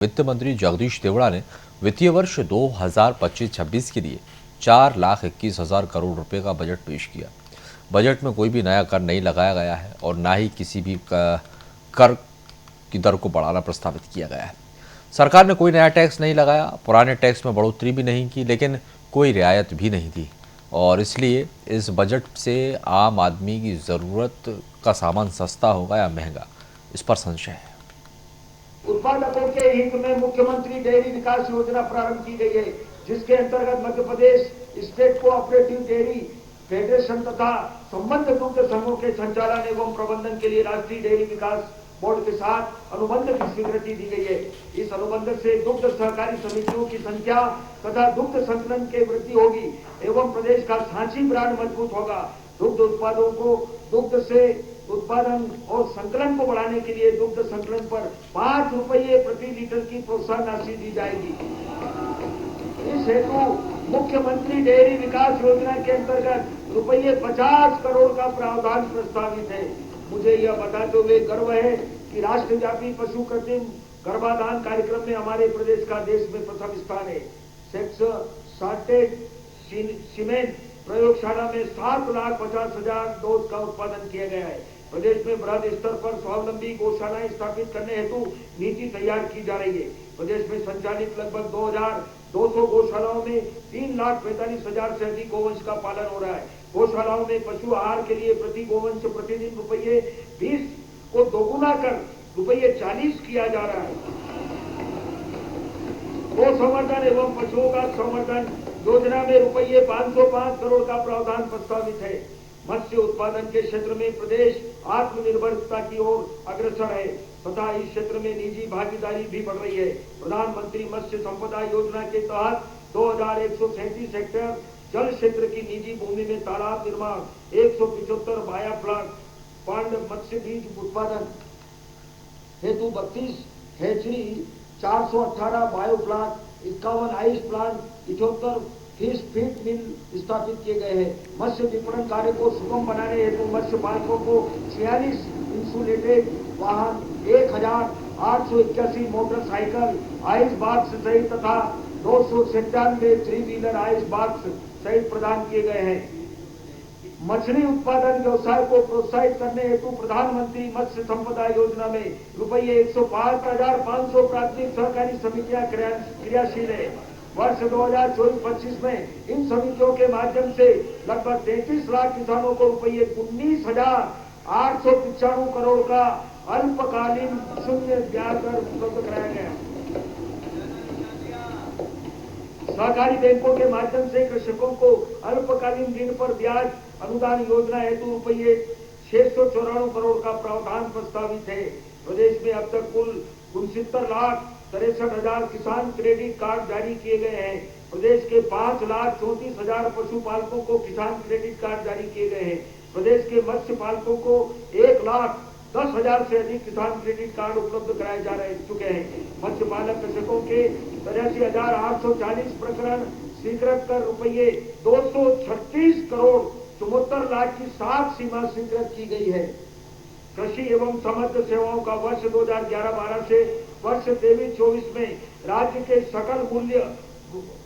वित्त मंत्री जगदीश देवड़ा ने वित्तीय वर्ष 2025-26 के लिए 4,21,000 करोड़ रुपए का बजट पेश किया। बजट में कोई भी नया कर नहीं लगाया गया है और ना ही किसी भी कर की दर को बढ़ाना प्रस्तावित किया गया है। सरकार ने कोई नया टैक्स नहीं लगाया, पुराने टैक्स में बढ़ोतरी भी नहीं की, लेकिन कोई रियायत भी नहीं दी और इसलिए इस बजट से आम आदमी की ज़रूरत का सामान सस्ता होगा या महंगा, इस पर संशय है। उत्पादकों के हित में मुख्यमंत्री डेयरी विकास योजना प्रारंभ की गई है, जिसके अंतर्गत Madhya Pradesh state cooperative dairy federation तथा संबद्ध दुग्ध संघों के संचालन एवं प्रबंधन के लिए राष्ट्रीय डेयरी विकास बोर्ड के साथ अनुबंध की स्वीकृति दी गई है। इस अनुबंध से दुग्ध सहकारी समितियों की संख्या तथा दुग्ध संकलन की वृद्धि होगी एवं प्रदेश का सांची ब्रांड मजबूत होगा। दुग्ध उत्पादों को दुग्ध से उत्पादन और संकलन को बढ़ाने के लिए दुग्ध संकलन पर 5 रुपये प्रति लीटर की प्रोत्साहन राशि दी जाएगी। इस हेतु मुख्यमंत्री डेयरी विकास योजना के अंतर्गत रुपये 50 करोड़ का प्रावधान प्रस्तावित है। मुझे यह बताते हुए गर्व है कि राष्ट्रव्यापी पशु कृत्रिम गर्भाधान कार्यक्रम में हमारे प्रदेश का देश में प्रथम स्थान है। सेक्स सॉर्टेड सीमेंट प्रयोगशाला में 7,50,000 डोज का उत्पादन किया गया है। प्रदेश में बृहद स्तर पर स्वावलंबी गौशालाएं स्थापित करने हेतु नीति तैयार की जा रही है। प्रदेश में संचालित लगभग 2,200 गौशालाओं में 3,45,000 से अधिक गोवंश का पालन हो रहा है। गौशालाओं में पशु आहार के लिए प्रति गोवंश प्रतिदिन रुपये 20 को दोगुना कर रुपये 40 किया जा रहा है। गौ संवर्धन एवं पशुओं का संवर्धन योजना में रुपये 505 करोड़ का प्रावधान प्रस्तावित है। मत्स्य उत्पादन के क्षेत्र में प्रदेश आत्मनिर्भरता की ओर अग्रसर है तथा इस क्षेत्र में निजी भागीदारी भी बढ़ रही है। प्रधानमंत्री मत्स्य संपदा योजना के तहत 2,137 हेक्टेयर जल क्षेत्र की निजी भूमि में तालाब निर्माण, 175 बायोफ्लॉक पांड मत्स्य बीज उत्पादन हेतु 32 hatchery, 418 biofloc, 51 ice plant, 78 fish feed मिल स्थापित किए गए हैं। मत्स्य विपणन कार्य को सुगम बनाने हेतु मत्स्य पालकों को 46 इंसुलेटेड वाहन, 1,881 मोटरसाइकिल आइस बॉक्स सहित तथा 297 3 व्हीलर आइस बॉक्स सहित प्रदान किए गए हैं। मछली उत्पादन व्यवसाय को प्रोत्साहित करने हेतु प्रधानमंत्री मत्स्य संपदा योजना में रुपये 105,500 प्राथमिक सहकारी समितियां क्रियाशील है। वर्ष 2024-25 में इन समितियों के माध्यम से लगभग 33 लाख किसानों को रुपये 19,895 करोड़ का अल्पकालीन शून्य ब्याज दर उपलब्ध कराया गया। सहकारी बैंकों के माध्यम से कृषकों को अल्पकालीन ऋण पर ब्याज अनुदान योजना हेतु रुपये 694 करोड़ का प्रावधान प्रस्तावित है। प्रदेश में अब तक कुल 69,63,000 किसान क्रेडिट कार्ड जारी किए गए हैं। प्रदेश के 5,34,000 पशुपालकों को किसान क्रेडिट कार्ड जारी किए गए हैं। प्रदेश के मत्स्य पालकों को 1,10,000 से अधिक किसान क्रेडिट कार्ड उपलब्ध कराए जा चुके हैं। मत्स्य पालक कृषकों के 83,840 प्रकरण स्वीकृत कर रुपये 236 करोड़ 74 लाख की 7 सीमा स्वीकृत की गई है। कृषि एवं समग्र सेवाओं का वर्ष 2011-12 से वर्ष 23-24 में राज्य के सकल मूल्य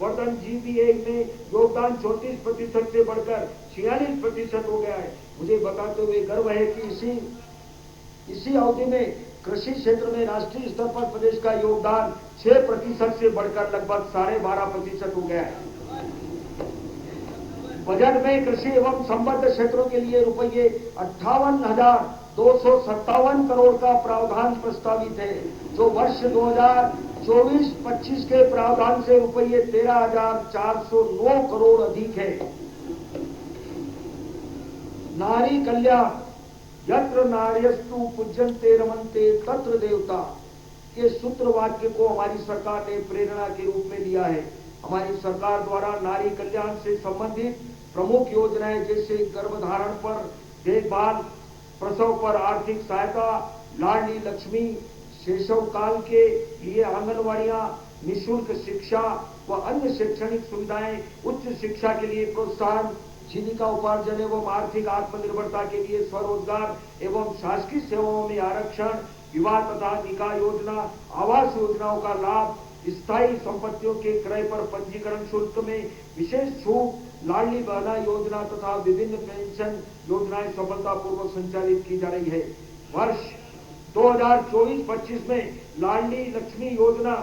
वर्धन जीबीए में योगदान 34% से बढ़कर 46% हो गया है। मुझे बताते हुए गर्व है कि इसी अवधि में कृषि क्षेत्र में राष्ट्रीय स्तर पर प्रदेश का योगदान 6% से बढ़कर लगभग 12.5% हो गया है। बजट में कृषि एवं संबद्ध क्षेत्रों के लिए रुपये 58,257 करोड़ का प्रावधान प्रस्तावित है, जो वर्ष 2024-25 के प्रावधान से रुपये 13,409 करोड़ अधिक है। नारी कल्याण यत्र नार्यस्तु पूज्यन्ते रमन्ते तत्र देवता के सूत्र वाक्य को हमारी सरकार ने प्रेरणा के रूप में लिया है। हमारी सरकार द्वारा नारी कल्याण से संबंधित प्रमुख योजनाएं जैसे गर्भधारण पर देखभाल, प्रसव पर आर्थिक सहायता, लाडली लक्ष्मी, शैशव काल के लिए आंगनवाड़ियां, निःशुल्क शिक्षा व अन्य शैक्षणिक सुविधाएं, उच्च शिक्षा के लिए प्रोत्साहन, जीविका उपार्जन एवं आर्थिक आत्मनिर्भरता के लिए स्वरोजगार एवं शासकीय सेवाओं में आरक्षण, विवाह तथा निकाह योजना, आवास योजनाओं का लाभ, स्थायी संपत्तियों के क्रय पर पंजीकरण शुल्क में विशेष छूट, लाडली बहना योजना तथा विभिन्न पेंशन योजनाएं सफलतापूर्वक संचालित की जा रही है। वर्ष 2024-25 में लाडली लक्ष्मी योजना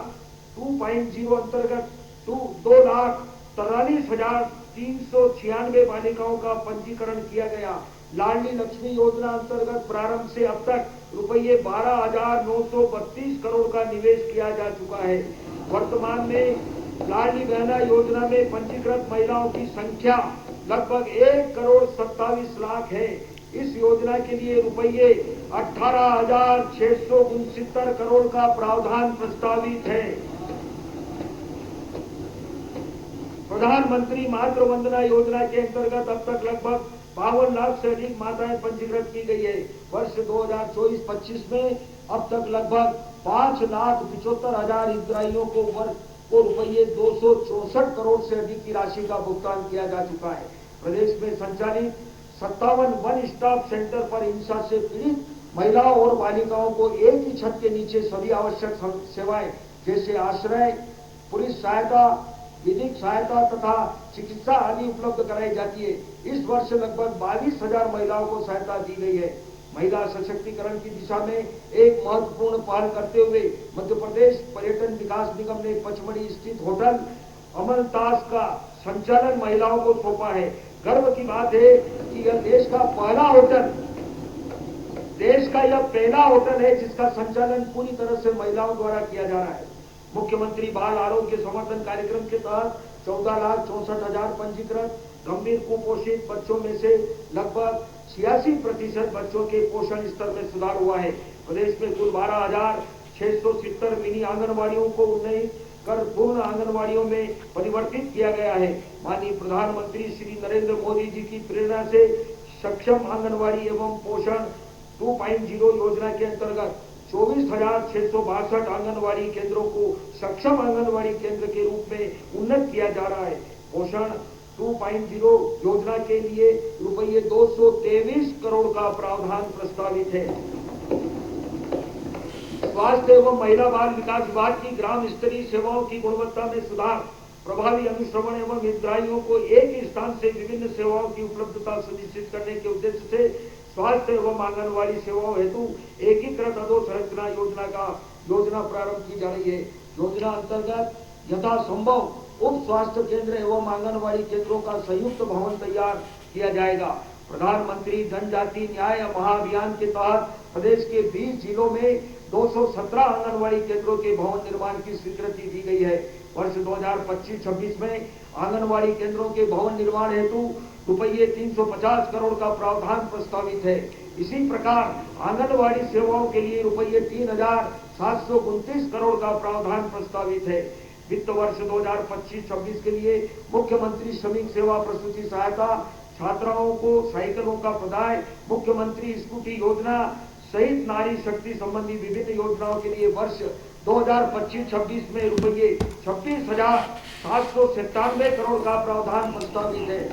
2.0 अंतर्गत 2,43,396 बालिकाओं का पंजीकरण किया गया। लाडली लक्ष्मी योजना अंतर्गत प्रारंभ से अब तक रुपये 12,932 करोड़ का निवेश किया जा चुका है। वर्तमान में लाडली बहना योजना में पंजीकृत महिलाओं की संख्या लगभग 1,27,00,000 है। इस योजना के लिए रुपये 18,669 करोड़ का प्रावधान प्रस्तावित है। प्रधानमंत्री मातृ वंदना योजना के अंतर्गत अब तक लगभग 52 लाख से अधिक माताएं पंजीकृत की गई है। वर्ष 2024-25 में अब तक लगभग 5,75,000 हितग्राहियों को रुपये 264 करोड़ से अधिक की राशि का भुगतान किया जा चुका है। प्रदेश में संचालित 57 वन स्टॉप सेंटर पर हिंसा से पीड़ित महिलाओं और बालिकाओं को एक ही छत के नीचे सभी आवश्यक सेवाएं जैसे आश्रय, पुलिस सहायता, विधिक सहायता तथा चिकित्सा आदि उपलब्ध कराई जाती है। इस वर्ष लगभग 22,000 महिलाओं को सहायता दी गई है। महिला सशक्तिकरण की दिशा में एक महत्वपूर्ण पहल करते हुए मध्य प्रदेश पर्यटन विकास निगम ने पचमढ़ी स्थित होटल अमलताज का संचालन महिलाओं को सौंपा है। गर्व की बात है कि यह देश का पहला होटल है जिसका संचालन पूरी तरह से महिलाओं द्वारा किया जा रहा है। मुख्यमंत्री बाल आरोग्य समर्थन कार्यक्रम के तहत 14,64,000 पंजीकृत गंभीर कुपोषित बच्चों में से लगभग 86% बच्चों के पोषण स्तर में सुधार हुआ है। प्रदेश में कुल 12,670 मिनी आंगनबाड़ियों को उन्नत कर पूर्ण आंगनबाड़ियों में परिवर्तित किया गया है। माननीय प्रधानमंत्री श्री नरेंद्र मोदी जी की प्रेरणा से सक्षम आंगनबाड़ी एवं पोषण 2.0 योजना के अंतर्गत 24,662 आंगनबाड़ी केंद्रों को सक्षम आंगनबाड़ी केंद्र के रूप में उन्नत किया जा रहा है। पोषण 2.0 योजना के लिए रुपये 223 करोड़ का प्रावधान प्रस्तावित है। स्वास्थ्य एवं महिला बाल विकास विभाग की ग्राम स्तरीय सेवाओं की गुणवत्ता में सुधार, प्रभावी अनुश्रवण एवं हितग्राहियों को एक ही स्थान से विभिन्न सेवाओं की उपलब्धता सुनिश्चित करने के उद्देश्य से स्वास्थ्य एवं आंगनबाड़ी सेवाओं हेतु एकीकृत अधोसंरचना योजना प्रारंभ की जा रही है। योजना अंतर्गत यथासंभव उप स्वास्थ्य केंद्र एवं आंगनबाड़ी केंद्रों का संयुक्त भवन तैयार किया जाएगा। प्रधानमंत्री जनजाति न्याय महाअभियान के तहत प्रदेश के 20 जिलों में 217 आंगनबाड़ी केंद्रों के भवन निर्माण की स्वीकृति दी गई है। वर्ष 2025-26 में आंगनबाड़ी केंद्रों के भवन निर्माण हेतु रुपये 350 करोड़ का प्रावधान प्रस्तावित है। इसी प्रकार आंगनबाड़ी सेवाओं के लिए रुपये 3,729 करोड़ का प्रावधान प्रस्तावित है। वित्त वर्ष 2025-26 के लिए मुख्यमंत्री श्रमिक सेवा प्रसूति सहायता, छात्राओं को साइकिलों का प्रदाय, मुख्यमंत्री स्कूटी योजना सहित नारी शक्ति संबंधी विभिन्न योजनाओं के लिए वर्ष 2025-26 में रुपये 26,797 करोड़ का प्रावधान प्रस्तावित है।